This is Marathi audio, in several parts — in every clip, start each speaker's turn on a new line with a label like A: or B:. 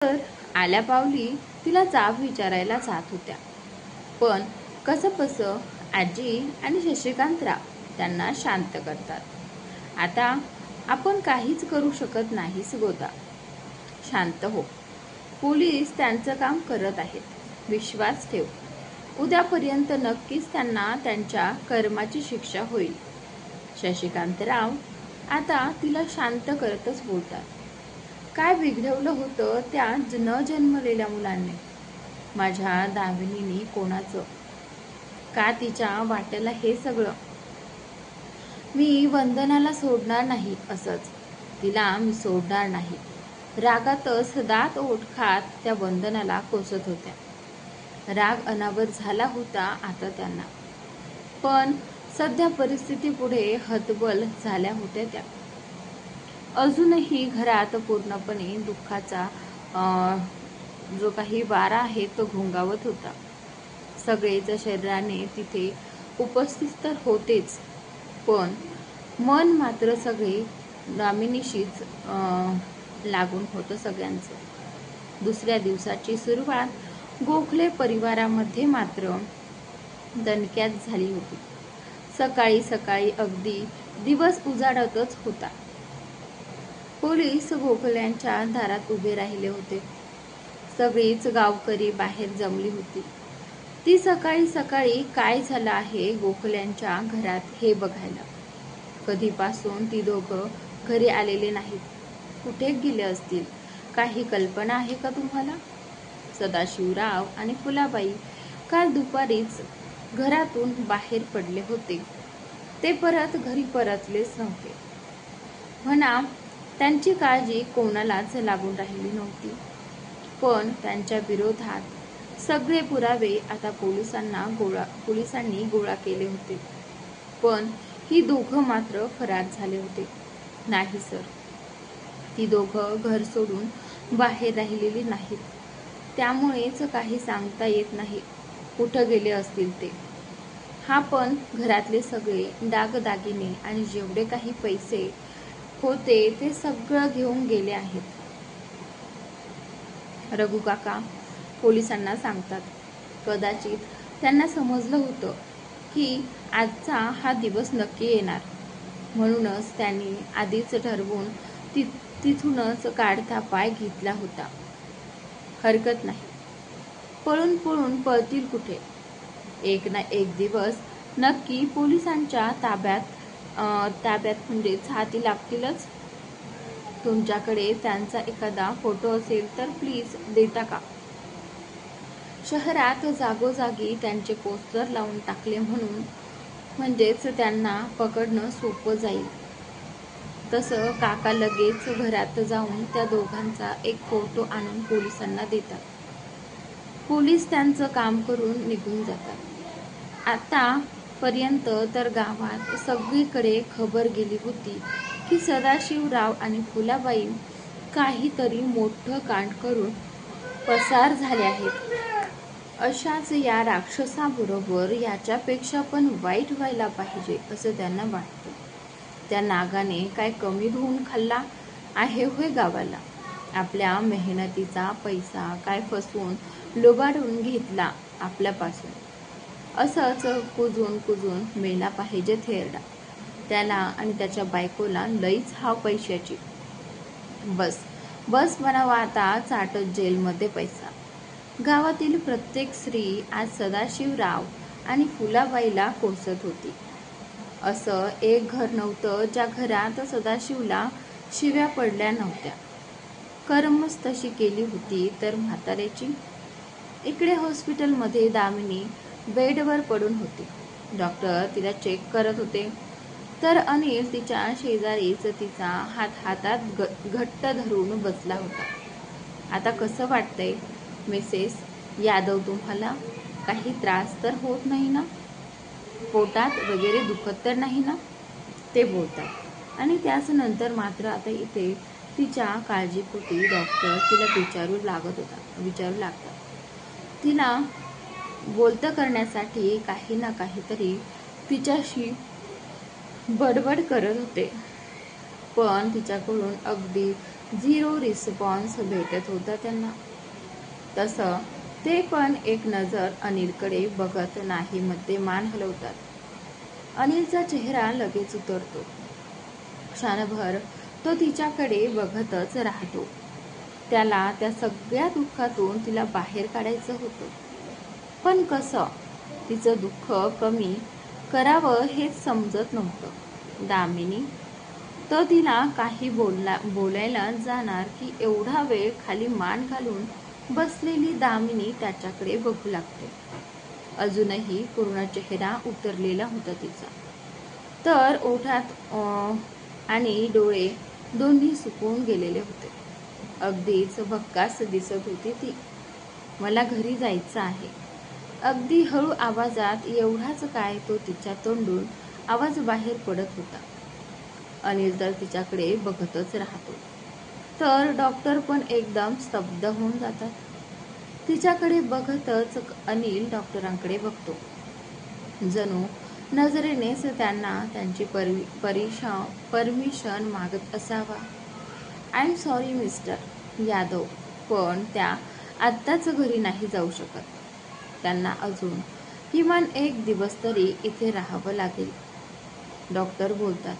A: तर आल्या पावली तिला जाब विचारायला जात होत्या, पण कसं आजी आणि शशिकांतराव त्यांना शांत करतात. आता आपण काहीच करू शकत नाहीस गोदा, शांत हो. पोलीस त्यांचं काम करत आहेत, विश्वास ठेव. उद्यापर्यंत नक्कीच त्यांना त्यांच्या कर्माची शिक्षा होईल. शशिकांतराव आता तिला शांत करतच बोलतात. काय बिघडवलं होतं त्या न जन्मलेल्या मुलांनी? माझ्या दामिनीनी कोणाचं? का तिच्या वाट्याला हे सगळं? मी वंदनाला सोडणार नाही, असंच तिला मी सोडणार नाही. रागातच दात ओठ खात त्या वंदनाला कोसत होत्या. राग अनावर झाला होता आता त्यांना, पण सध्या परिस्थितीपुढे हतबल झाल्या होत्या त्या. अजूनही घरात पूर्णपणे दुःखाचा जो काही वारा आहे तो घोंगावत होता. सगळेच शरीराने तिथे उपस्थित तर होतेच, पण मन मात्र सगळे दामिनीशीच लागून होतं सगळ्यांचं. दुसऱ्या दिवसाची सुरुवात गोखले परिवारामध्ये मात्र दणक्यात झाली होती. सकाळी सकाळी अगदी दिवस उजाडतच होता. पोलीस गोखल्यांच्या दारात उभे राहिले होते. सगळीच गावकरी बाहेर जमली होती. ती सकाळी सकाळी काय झालं आहे गोखल्यांच्या घरात हे बघायला. कधीपासून ती दोघं घरी आलेले नाहीत. कुठे गेले असतील? काही कल्पना आहे का तुम्हाला? सदाशिवराव आणि फुलाबाई काल दुपारीच घरातून बाहेर पडले होते. ते परत घरी परतलेच नव्हते. म्हणा, त्यांची काळजी कोणालाच लागून राहिली नव्हती. पण त्यांच्या विरोधात सगळे पुरावे आता पोलिसांनी गोळा केले होते. पण ही दोघं मात्र फरार झाले होते. नाही सर, ती दोघं घर सोडून बाहेर राहिलेली नाहीत. त्यामुळेच काही सांगता येत नाही कुठं गेले असतील ते. हा पण घरातले सगळे दागदागिने आणि जेवढे काही पैसे होते ते सगळं घेऊन गेले आहेत. रघु काका पोलिसांना सांगतात. कदाचित त्यांना समजलं होतं की आजचा हा दिवस नक्की येणार, म्हणूनच त्यांनी आधीच ठरवून तिथूनच काढता पाय घेतला होता. हरकत नाही, पळून पळून पळतील कुठे? एक ना एक दिवस नक्की पोलिसांच्या ताब्यात म्हणजेच हाती लागतीलच. तुमच्याकडे त्यांचा एखादा फोटो असेल तर प्लीज देता का? शहरात जागोजागी त्यांचे पोस्टर लावून टाकले म्हणजेच त्यांना पकडणं सोपं जाईल. तसं काका लगेच घरात जाऊन त्या दोघांचा एक फोटो आणून पोलिसांना देतात. पोलीस त्यांचं काम करून निघून जातात. आतापर्यंत तर गावात सगळीकडे खबर गेली होती की सदाशिवराव आणि फुलाबाई काहीतरी मोठं कांड करून पसार झाले आहेत. अशाच या राक्षसाबरोबर याच्यापेक्षा पण वाईट व्हायला पाहिजे असं त्यांना वाटतं. त्या नागाने काय कमी धुवून खाल्ला आहे होय गावाला? आपल्या मेहनतीचा पैसा काय फसवून लुबाडून घेतला आपल्यापासून? असंच कुजून कुजून मेला पाहिजे थेरडा. त्याला आणि त्याच्या बायकोला लईच हाव पैशाची. बस म्हणावा आता चाटत जेलमध्ये पैसा. गावातील प्रत्येक स्त्री आज सदाशिवराव आणि फुलाबाईला कोसत होती. असं एक घर नव्हतं ज्या घरात सदाशिवला शिव्या पडल्या नव्हत्या. कर्मच तशी केली होती तर म्हाताऱ्याची. इकडे हॉस्पिटलमध्ये दामिनी बेडवर पडून होती. डॉक्टर तिला चेक करत होते, तर अनिल तिच्या शेजारीच तिचा हातात घट्ट धरून बसला होता. आता कसं वाटतंय मिसेस यादव तुम्हाला? काही त्रास तर होत नाही ना? पोटात वगैरे दुखत तर नाही ना? ते बोलतात. आणि त्याच नंतर मात्र आता इथे तिच्या काळजीपोटी डॉक्टर तिला विचारू लागतात. तिला बोलतं करण्यासाठी काही ना काहीतरी तिच्याशी बडबड करत होते, पण तिच्याकडून अगदी झिरो रिस्पॉन्स भेटत होता त्यांना. तसं ते पण एक नजर अनिलकडे बघत नाही मध्ये मान हलवतात. अनिलचा चेहरा लगेच उतरतो. क्षणभर तो तिच्याकडे बघतच राहतो. त्याला त्या सगळ्या दुःखातून तिला बाहेर काढायचं होतं. पण कसं तिचं दुःख कमी करावं हेच समजत नव्हतं. दामिनी तो तिला काही बोलायला जाणार की एवढा वेळ खाली मान घालून बसलेली दामिनी त्याच्याकडे बघू लागते. अजूनही पूर्ण चेहरा उतरलेला होता तिचा. तर ओठात आणि डोळे दोन्ही सुकून गेलेले होते. अगदीच भक्कास दिसत होती ती. मला घरी जायचं आहे. अगदी हळू आवाजात, एवढाच काय तो तिच्या तोंडून आवाज बाहेर पडत होता. अनिल तर तिच्याकडे बघतच राहतो. तर डॉक्टर पण एकदम स्तब्ध होऊन जातात. तिच्याकडे बघतच अनिल डॉक्टरांकडे बघतो. जणू नजरेनेच त्यांना त्यांची परमिशन मागत असावा. I am sorry mister Yadav, पण त्या आत्ताच घरी नाही जाऊ शकत. त्यांना अजून किमान 1 दिवस तरी इथे राहावं लागेल, डॉक्टर बोलतात.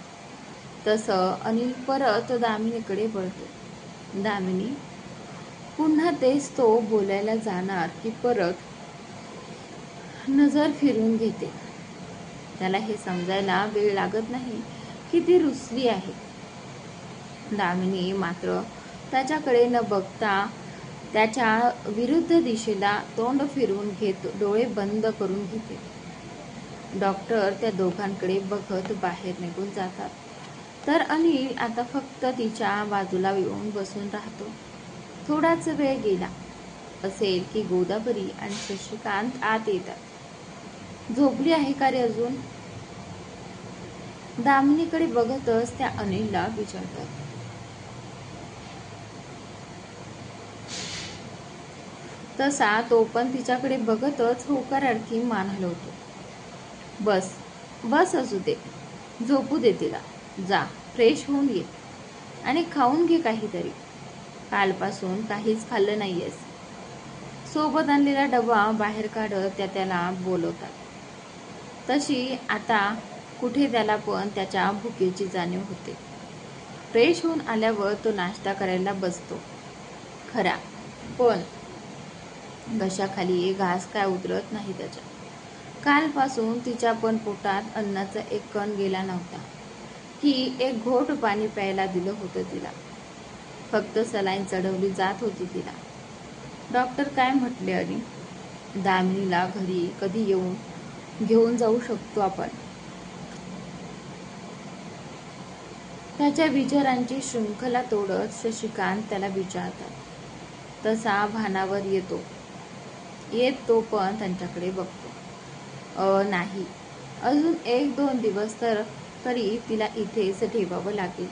A: तसं अनिल परत दामिनीकडे वळतो. दामिनी पुन्हा तेच तो बोलायला जाणार की परत नजर फिरून घेते. त्याला हे समजायला वेळ लागत नाही की ती रुसली आहे. दामिनी मात्र त्याच्याकडे न बघता त्याच्या विरुद्ध दिशेला तोंड फिरवून घेत डोळे बंद करून घेते. डॉक्टर त्या दोघांकडे बघत बाहेर निघून जातात. तर अनिल आता फक्त तिच्या बाजूला येऊन बसून राहतो. थोडाच वेळ गेला असेल की गोदावरी आणि शशिकांत आत येतात. झोपली आहे का रे अजून? दामिनीकडे बघतच त्या अनिलला विचारतात. तसा तो पण तिच्याकडे बघतच होकारार्थी मान हलवतो. बस बस असू दे, झोपू दे तिला. जा फ्रेश होऊन ये आणि खाऊन घे काहीतरी. कालपासून काहीच खाल्लं नाहीयेस. सोबत आणलेला डबा बाहेर काढत त्या त्याला बोलवतात. तशी आता कुठे त्याला पण त्याच्या भुकेची जाणीव होते. फ्रेश होऊन आल्यावर तो नाश्ता करायला बसतो खरा, पण घशाखाली घास काय उतरत नाही त्याच्या. कालपासून तिच्या पण पोटात अन्नाचा एक कण गेला नव्हता की एक घोट पाणी प्यायला दिलं होतं तिला. फक्त सलाईन चढवली जात होती तिला. डॉक्टर काय म्हटले आणि दामिनीला घरी कधी घेऊन जाऊ शकतो आपण? त्याच्या विचारांची शृंखला तोडत शशिकांत त्याला विचारतात. तसा भानावर येत तो पण त्यांच्याकडे बघतो. नाही, अजून 1-2 दिवस तरी तिला इथेच ठेवावं लागेल.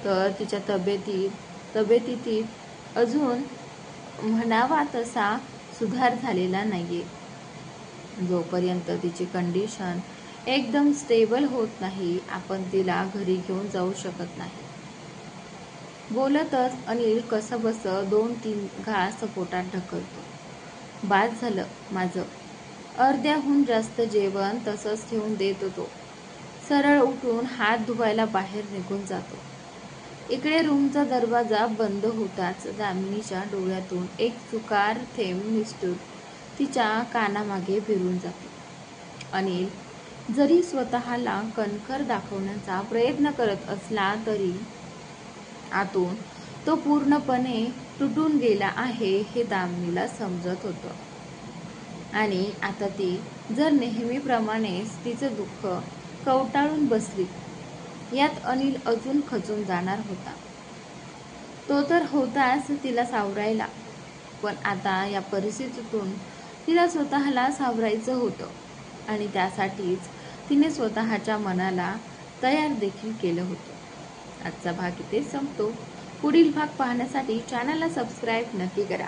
A: तर तिच्या तब्येतीत अजून म्हणावा तसा सुधार झालेला नाहीये. जोपर्यंत तिची कंडिशन एकदम स्टेबल होत नाही, आपण तिला घरी घेऊन जाऊ शकत नाही. बोलतच अनिल कसंबस 2-3 घास पोटात ढकलतो. बाद झालं माझं. अर्ध्याहून जास्त जेवण तसंच ठेवून देतो तो. सरळ उठून हात धुवायला बाहेर निघून जातो. इकडे रूमचा दरवाजा बंद होताच दामिनीच्या डोळ्यातून एक चुकार थेंब निसटून तिच्या कानामागे फिरून जातो. अनिल जरी स्वतःला कणखर दाखवण्याचा प्रयत्न करत असला तरी आतून तो पूर्णपणे तुटून गेला आहे हे दामिनीला समजत होतं. आणि आता ती जर नेहमीप्रमाणेच तिचं दुःख कवटाळून बसली, यात अनिल अजून खचून जाणार होता. तो तर होताच तिला सावरायला, पण आता या परिस्थितीतून तिला स्वतःला सावरायचं होतं. आणि त्यासाठीच तिने स्वतःच्या मनाला तयार देखील केलं होतं. आजचा भाग इथेच संपतो. पुढील भाग पाहण्यासाठी चॅनलला सबस्क्राईब नक्की करा.